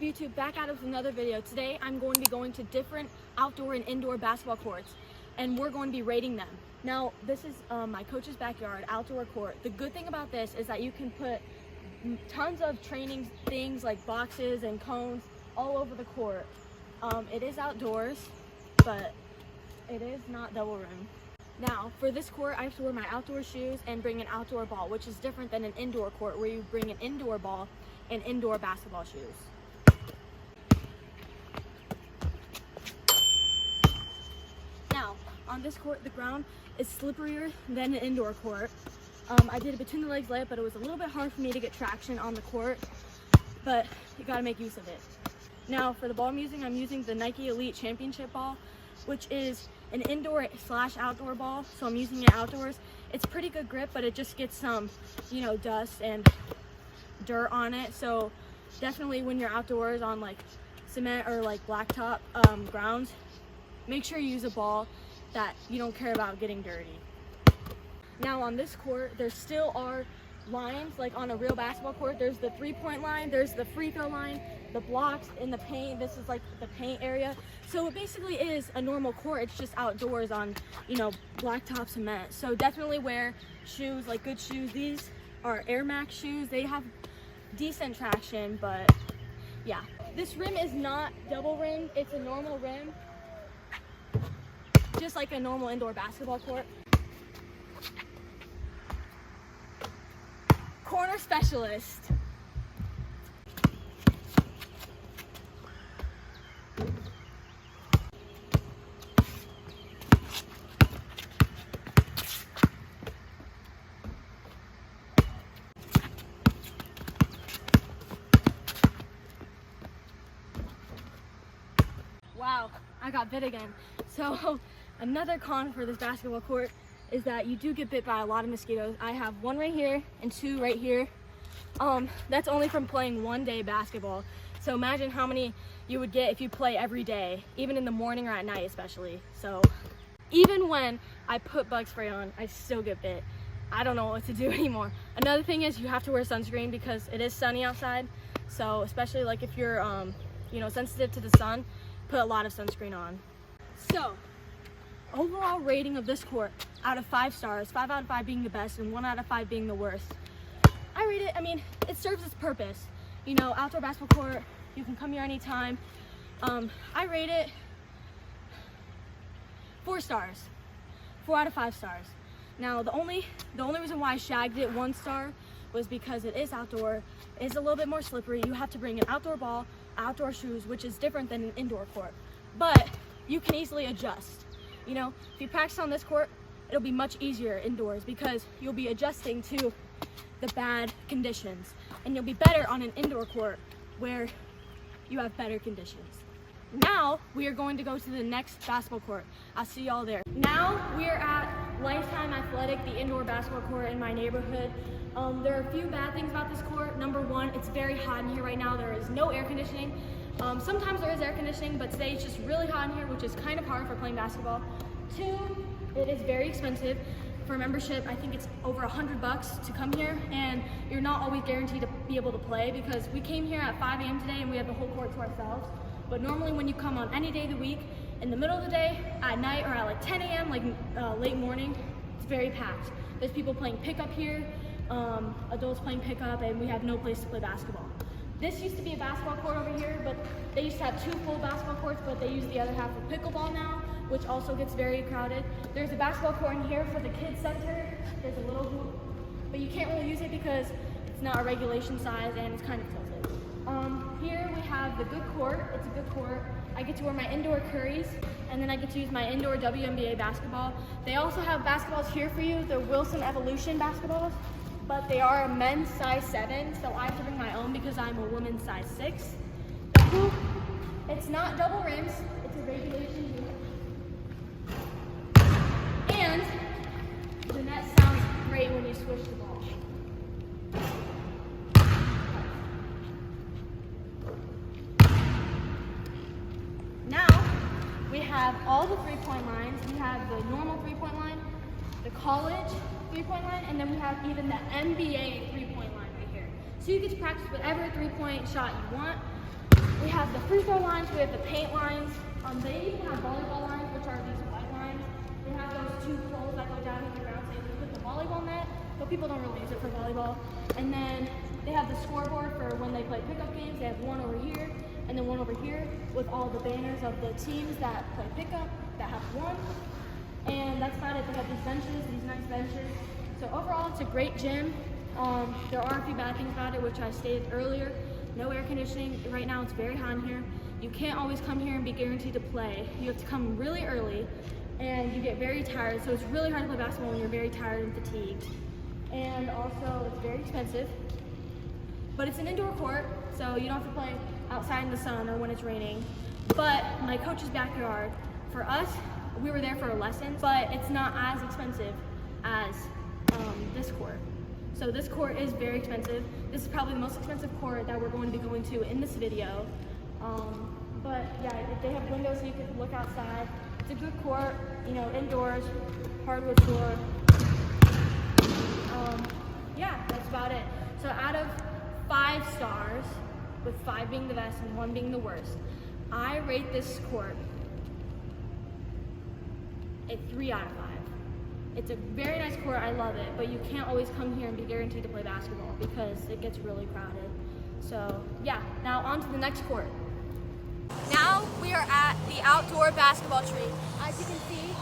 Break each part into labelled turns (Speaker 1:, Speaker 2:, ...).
Speaker 1: up, YouTube? Back at it with another video. Today I'm going to be going to different outdoor and indoor basketball courts, and we're going to be rating them. Now, this is my coach's backyard outdoor court. The good thing about this is that you can put tons of training things like boxes and cones all over the court. It is outdoors, but it is not double rim. Now, for this court, I have to wear my outdoor shoes and bring an outdoor ball, which is different than an indoor court where you bring an indoor ball and indoor basketball shoes. Now, on this court, the ground is slipperier than an indoor court. I did a between the legs layup, but it was a little bit hard for me to get traction on the court, but you gotta make use of it. Now, for the ball I'm using the Nike Elite Championship ball, which is an indoor/outdoor ball, so I'm using it outdoors. It's pretty good grip, but it just gets some, dust and dirt on it. So definitely when you're outdoors on like cement or like blacktop grounds, make sure you use a ball that you don't care about getting dirty. Now on this court, there still are lines like on a real basketball court. There's the 3-point line, there's the free throw line, the blocks in the paint. This is like the paint area. So it basically is a normal court. It's just outdoors on, blacktop cement. So definitely wear shoes, like good shoes. These are Air Max shoes. They have decent traction, but yeah. This rim is not double rimmed. It's a normal rim, just like a normal indoor basketball court. Corner specialist. Wow, I got bit again. So another con for this basketball court is that you do get bit by a lot of mosquitoes. I have one right here and two right here. That's only from playing one day basketball. So imagine how many you would get if you play every day, even in the morning or at night especially. So even when I put bug spray on, I still get bit. I don't know what to do anymore. Another thing is you have to wear sunscreen because it is sunny outside. So especially like if you're sensitive to the sun, put a lot of sunscreen on. So overall rating of this court out of 5 stars, 5 out of 5 being the best and 1 out of 5 being the worst. I rate it, it serves its purpose. Outdoor basketball court, you can come here anytime. I rate it 4 stars, 4 out of 5 stars. Now the only reason why I shagged it 1 star was because it is outdoor, it is a little bit more slippery. You have to bring an outdoor ball, outdoor shoes, which is different than an indoor court. But you can easily adjust. If you practice on this court, it'll be much easier indoors because you'll be adjusting to the bad conditions. And you'll be better on an indoor court where you have better conditions. Now we are going to go to the next basketball court. I'll see y'all there. Now we are at Lifetime Athletic, the indoor basketball court in my neighborhood. There are a few bad things about this court. Number 1, it's very hot in here right now. There is no air conditioning. Sometimes there is air conditioning, but today it's just really hot in here, which is kind of hard for playing basketball. 2, it is very expensive. For membership, I think it's over $100 to come here, and you're not always guaranteed to be able to play because we came here at 5 a.m. today and we have the whole court to ourselves. But normally when you come on any day of the week, in the middle of the day, at night, or at like 10 a.m., like late morning, it's very packed. There's people playing pickup here, adults playing pickup, and we have no place to play basketball. This used to be a basketball court over here, but they used to have 2 full basketball courts, but they use the other half for pickleball now, which also gets very crowded. There's a basketball court in here for the kids center. There's a little hoop, but you can't really use it because it's not a regulation size and it's kind of tilted. Here we have the good court. It's a good court. I get to wear my indoor Currys, and then I get to use my indoor WNBA basketball. They also have basketballs here for you. They're Wilson Evolution basketballs, but they are a men's size 7, so I have to bring my own because I'm a woman's size 6. The hoop, it's not double rims. It's a regulation hoop. And the net sounds great when you swish the ball. Now, we have all the 3-point lines. We have the normal 3-point line, the college 3-point line, and then we have even the NBA 3-point line right here. So you get to practice whatever 3-point shot you want. We have the free throw lines, we have the paint lines. They even have volleyball lines, which are these white lines. They have those two poles that go down to the ground, so you can put the volleyball net, but people don't really use it for volleyball. And then they have the scoreboard for when they play pickup games. They have one over here, and then one over here with all the banners of the teams that play pickup that have won. And that's about it. They have these benches, these nice benches. So overall, it's a great gym. There are a few bad things about it, which I stated earlier. No air conditioning. Right now, it's very hot in here. You can't always come here and be guaranteed to play. You have to come really early, and you get very tired. So it's really hard to play basketball when you're very tired and fatigued. And also, it's very expensive. But it's an indoor court, so you don't have to play outside in the sun or when it's raining. But my coach's backyard, for us, we were there for a lesson, but it's not as expensive as this court. So this court is very expensive. This is probably the most expensive court that we're going to be going to in this video. But yeah, they have windows so you can look outside. It's a good court, you know, indoors, hardwood floor. Yeah, that's about it. So out of 5 stars, with 5 being the best and 1 being the worst, I rate this court a 3 out of 5. It's a very nice court, I love it, but you can't always come here and be guaranteed to play basketball because it gets really crowded. So yeah, now on to the next court. Now we are at the outdoor basketball tree. As you can see,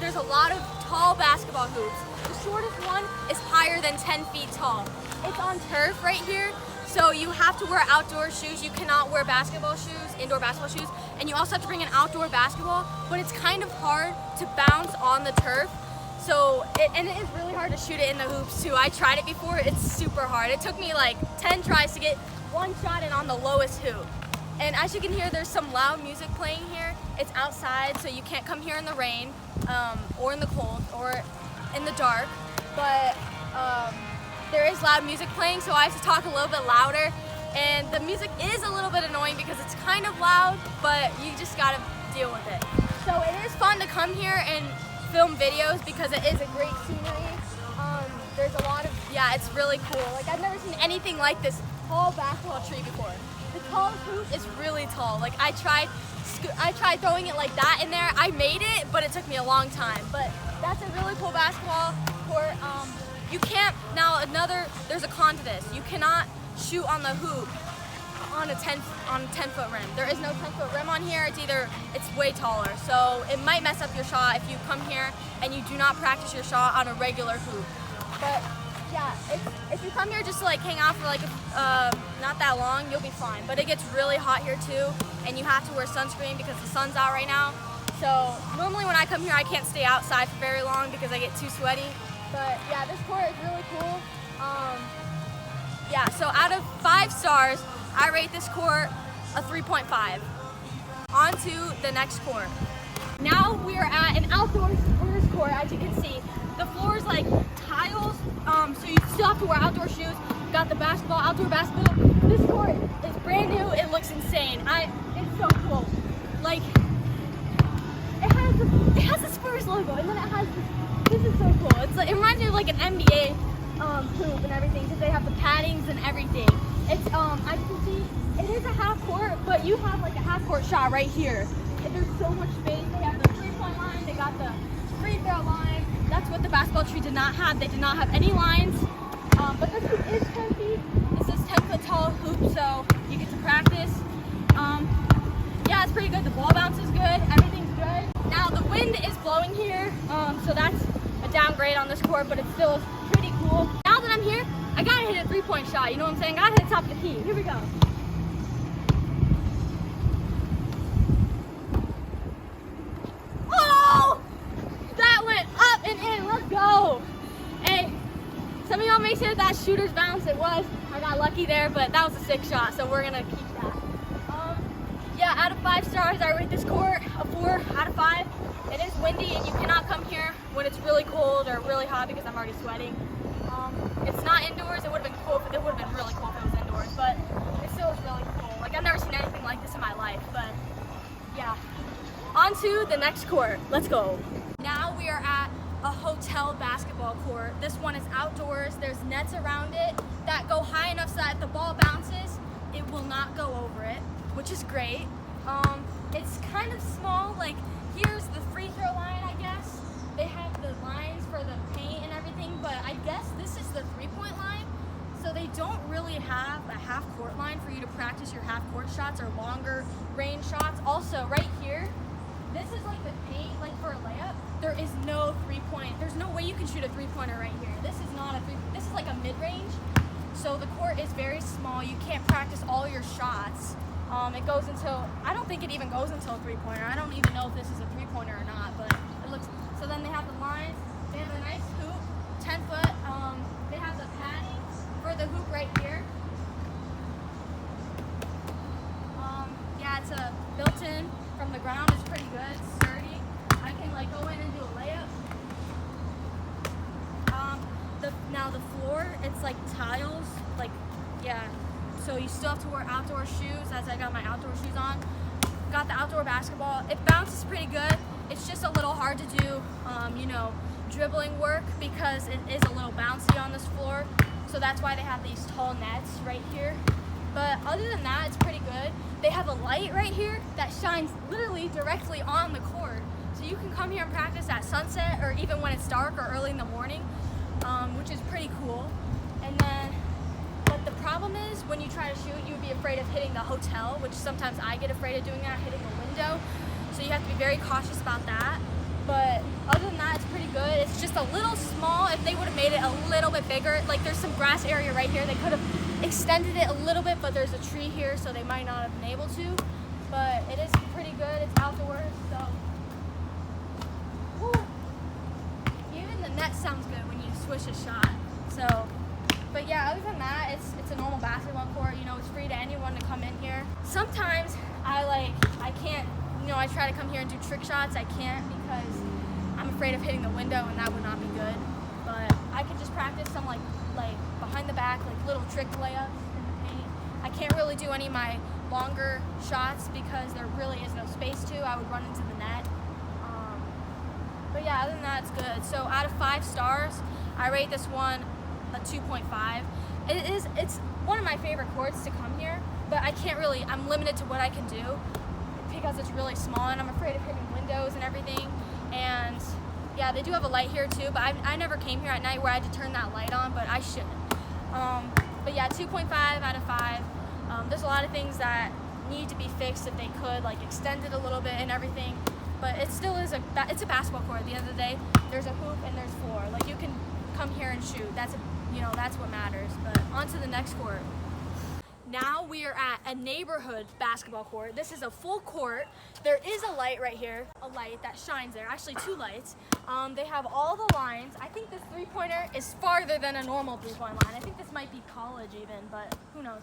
Speaker 1: there's a lot of tall basketball hoops. The shortest one is higher than 10 feet tall. It's on turf right here, so you have to wear outdoor shoes. You cannot wear basketball shoes, indoor basketball shoes, and you also have to bring an outdoor basketball, but it's kind of hard to bounce on the turf. So, and it is really hard to shoot it in the hoops too. I tried it before, it's super hard. It took me like 10 tries to get one shot in on the lowest hoop. And as you can hear, there's some loud music playing here. It's outside, so you can't come here in the rain, or in the cold, or in the dark. But there is loud music playing, so I have to talk a little bit louder. And the music is a little bit annoying because it's kind of loud, but you just gotta deal with it. So it is fun to come here and film videos because it is a great scenery. There's a lot of, yeah, it's really cool. Like, I've never seen anything like this tall basketball tree before. The tallest hoop is really tall. Like, I tried throwing it like that in there. I made it, but it took me a long time. But that's a really cool basketball court. You can't, there's a con to this. You cannot shoot on the hoop on a 10-foot rim. There is no 10-foot rim on here. It's way taller. So it might mess up your shot if you come here and you do not practice your shot on a regular hoop. But yeah, if you come here just to like hang out for like not that long, you'll be fine. But it gets really hot here too, and you have to wear sunscreen because the sun's out right now. So normally when I come here, I can't stay outside for very long because I get too sweaty. But yeah, this court is really cool. Yeah, so out of 5 stars, I rate this court a 3.5. On to the next court. Now we are at an outdoor sports court, as you can see. The floor is like tiles, so you still have to wear outdoor shoes. You got the basketball, outdoor basketball. This court is brand new. It looks insane. It's so cool. Like, it has the Spurs logo, and then it has this is so cool. It's like, it reminds me of like an NBA hoop and everything because they have the paddings and everything. It's as you can see, it is a half court, but you have like a half court shot right here. And there's so much space. They have the 3-point line. They got the free throw line. That's what the basketball tree did not have. They did not have any lines. But this hoop is 10 feet. It's this 10-foot tall hoop, so you get to practice. Yeah, it's pretty good. The ball bounce is good. Everything's good. Now the wind is blowing here, so that's a downgrade on this court, but it's still pretty cool. Now that I'm here, I gotta hit a 3-point shot. You know what I'm saying? I gotta hit top of the key. Here we go. Oh! That went up and in. Let's go. Hey, some of y'all may say that shooter's bounce. It was. I got lucky there, but that was a sick shot, so we're gonna keep that. Yeah, out of 5 stars, I rate this court a 4 out of 5. It is windy, and you cannot come here when it's really cold or really hot because I'm already sweating. It's not indoors. It would have been cool. It would have been really cool if it was indoors, but it still is really cool. Like, I've never seen anything like this in my life, but yeah. On to the next court. Let's go. Now we are at a hotel basketball court. This one is outdoors. There's nets around it that go high enough so that if the ball bounces, it will not go over it, which which is great. It's kind of small, like here's the free throw line, I guess. They have the lines for the paint and everything, but I guess this is the 3-point line. So they don't really have a half-court line for you to practice your half-court shots or longer range shots. Also, right here, this is like the paint, like for a layup. There is no 3-point. There's no way you can shoot a 3-pointer right here. This is not a this is like a mid-range. So the court is very small. You can't practice all your shots. It goes until, I don't think it even goes until a 3-pointer. I don't even know if this is a 3-pointer or not, but it looks, so then they have the lines. They have a nice hoop, 10 foot. They have the padding for the hoop right here. Yeah, it's a built-in from the ground. It's pretty good, it's sturdy. I can like go in and do a layup. Now the floor, it's like tiles, like, yeah. So you still have to wear outdoor shoes, as I got my outdoor shoes on. Got the outdoor basketball. It bounces pretty good. It's just a little hard to do, you know, dribbling work because it is a little bouncy on this floor. So that's why they have these tall nets right here. But other than that, it's pretty good. They have a light right here that shines literally directly on the court. So you can come here and practice at sunset or even when it's dark or early in the morning, which is pretty cool. And then, but the problem is when you try to shoot, you would be afraid of hitting the hotel, which sometimes I get afraid of doing that, hitting the window. So you have to be very cautious about that. But other than that, it's pretty good. It's just a little small. If they would have made it a little bit bigger, like there's some grass area right here. They could have extended it a little bit, but there's a tree here, so they might not have been able to. But it is pretty good. It's outdoors, so. Woo. Even the net sounds good when you swish a shot. So, but yeah, other than that, it's a normal basketball court. You know, it's free to anyone to come in here. Sometimes I can't. You know, I try to come here and do trick shots. I can't because I'm afraid of hitting the window, and that would not be good. But I could just practice some like behind the back, like little trick layups in the paint. I can't really do any of my longer shots because there really is no space to. I would run into the net. But yeah, other than that, it's good. So out of 5 stars, I rate this one a 2.5. It's one of my favorite courts to come here, but I'm limited to what I can do because it's really small and I'm afraid of hitting windows and everything. And yeah, they do have a light here too, but I never came here at night where I had to turn that light on, but I shouldn't. But yeah, 2.5 out of 5. There's a lot of things that need to be fixed if they could, like extend it a little bit and everything. But it still is it's a basketball court at the end of the day. There's a hoop and there's floor. Like you can come here and shoot. That's what matters. But on to the next court. Now we are at a neighborhood basketball court. This is a full court. There is a light right here, a light that shines there. Actually, 2 lights. They have all the lines. I think this 3-pointer is farther than a normal 3-point line. I think this might be college even, but who knows.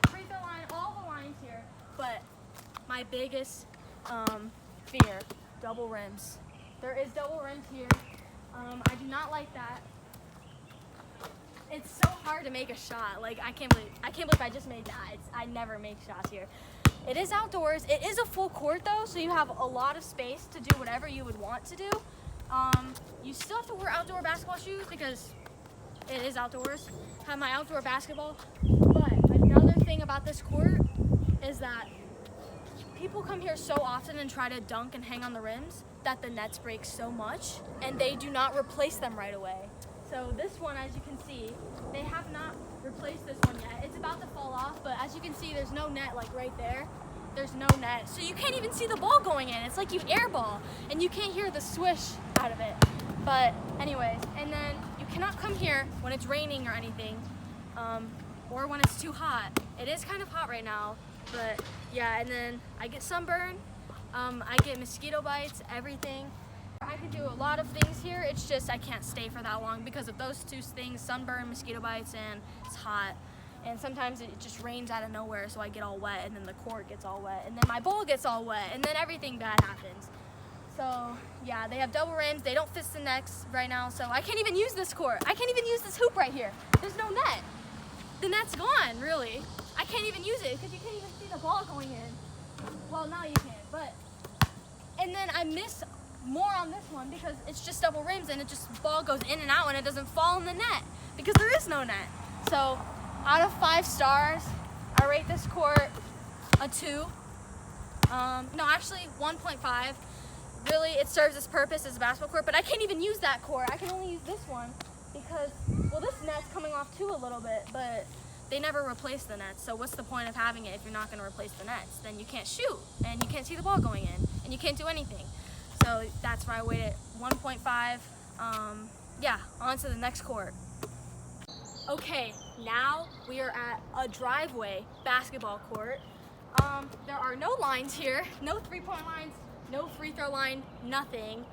Speaker 1: Free throw line, all the lines here. But my biggest fear, double rims. There is double rims here. I do not like that. It's so hard to make a shot. Like I can't believe I just made that. I never make shots here. It is outdoors. It is a full court though, so you have a lot of space to do whatever you would want to do. You still have to wear outdoor basketball shoes because it is outdoors. Have my outdoor basketball. But another thing about this court is that people come here so often and try to dunk and hang on the rims that the nets break so much, and they do not replace them right away. So this one, as you can see, they have not replaced this one yet. It's about to fall off, but as you can see, there's no net like right there. There's no net. So you can't even see the ball going in. It's like you airball, and you can't hear the swish out of it. But anyways, and then you cannot come here when it's raining or anything, or when it's too hot. It is kind of hot right now, but yeah, and then I get sunburn, I get mosquito bites, everything. I can do a lot of things here. It's just I can't stay for that long because of those 2 things, sunburn, mosquito bites, and it's hot. And sometimes it just rains out of nowhere, so I get all wet, and then the court gets all wet, and then my bowl gets all wet, and then everything bad happens. So yeah, they have double rims. They don't fit the nets right now, so I can't even use this court. I can't even use this hoop right here. There's no net. The net's gone, really. I can't even use it because you can't even see the ball going in. Well, now you can, but. And then I miss more on this one because it's just double rims and it just ball goes in and out and it doesn't fall in the net because there is no net. So out of 5 stars, I rate this court a 2. No, actually 1.5. Really, it serves its purpose as a basketball court, but I can't even use that court. I can only use this one because, well, this net's coming off too a little bit, but they never replaced the nets. So what's the point of having it if you're not going to replace the nets? Then you can't shoot, and you can't see the ball going in, and you can't do anything. So that's why I weighted 1.5. Yeah, on to the next court. Okay, now we are at a driveway basketball court. There are no lines here, no three-point lines, no free throw line, nothing.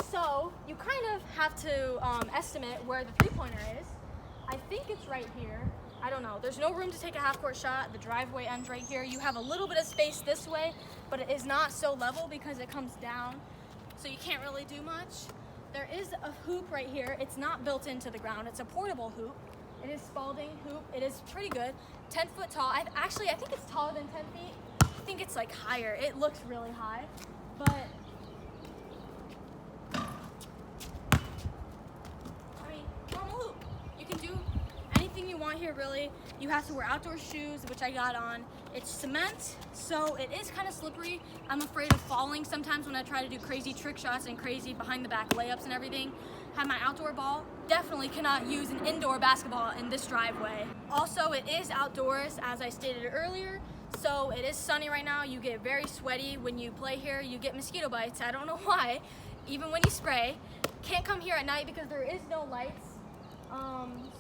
Speaker 1: So you kind of have to estimate where the three-pointer is. I think it's right here. I don't know. There's no room to take a half-court shot. The driveway ends right here. You have a little bit of space this way, but it is not so level because it comes down, so you can't really do much. There is a hoop right here. It's not built into the ground. It's a portable hoop. It is Spalding hoop. It is pretty good. 10 foot tall. I think it's taller than 10 feet. I think it's like higher. It looks really high, but I mean, normal hoop. You can do anything you want here, really. You have to wear outdoor shoes, which I got on. It's cement, so it is kind of slippery. I'm afraid of falling sometimes when I try to do crazy trick shots and crazy behind the back layups and everything. Have my outdoor ball. Definitely cannot use an indoor basketball in this driveway. Also, it is outdoors, as I stated earlier, so it is sunny right now. You get very sweaty when you play here. You get mosquito bites. I don't know why, even when you spray. Can't come here at night because there is no lights.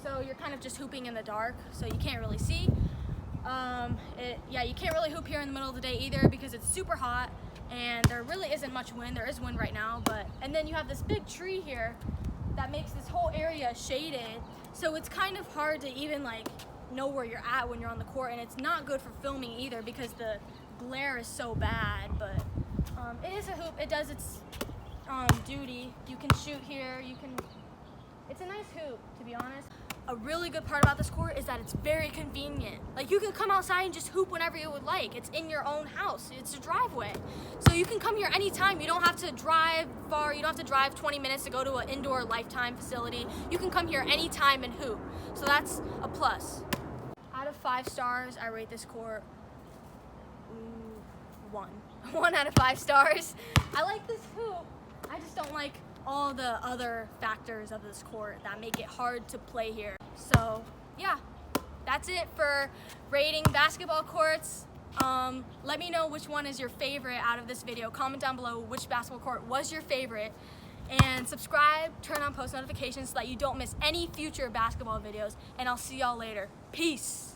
Speaker 1: So you're kind of just hooping in the dark, so you can't really see. You can't really hoop here in the middle of the day either because it's super hot and there really isn't much wind. There is wind right now, and then you have this big tree here that makes this whole area shaded, so it's kind of hard to even like know where you're at when you're on the court, and it's not good for filming either because the glare is so bad. But it is a hoop. It does its duty. You can shoot here. It's a nice hoop, to be honest. A really good part about this court is that it's very convenient. Like, you can come outside and just hoop whenever you would like. It's in your own house. It's a driveway. So you can come here anytime. You don't have to drive far. You don't have to drive 20 minutes to go to an indoor Lifetime facility. You can come here anytime and hoop. So that's a plus. Out of 5 stars, I rate this court 1. 1 out of 5 stars. I like this hoop. I just don't like all the other factors of this court that make it hard to play here. So yeah, that's it for rating basketball courts. Let me know which one is your favorite out of this video. Comment down below which basketball court was your favorite, and subscribe, turn on post notifications so that you don't miss any future basketball videos, and I'll see y'all later. Peace.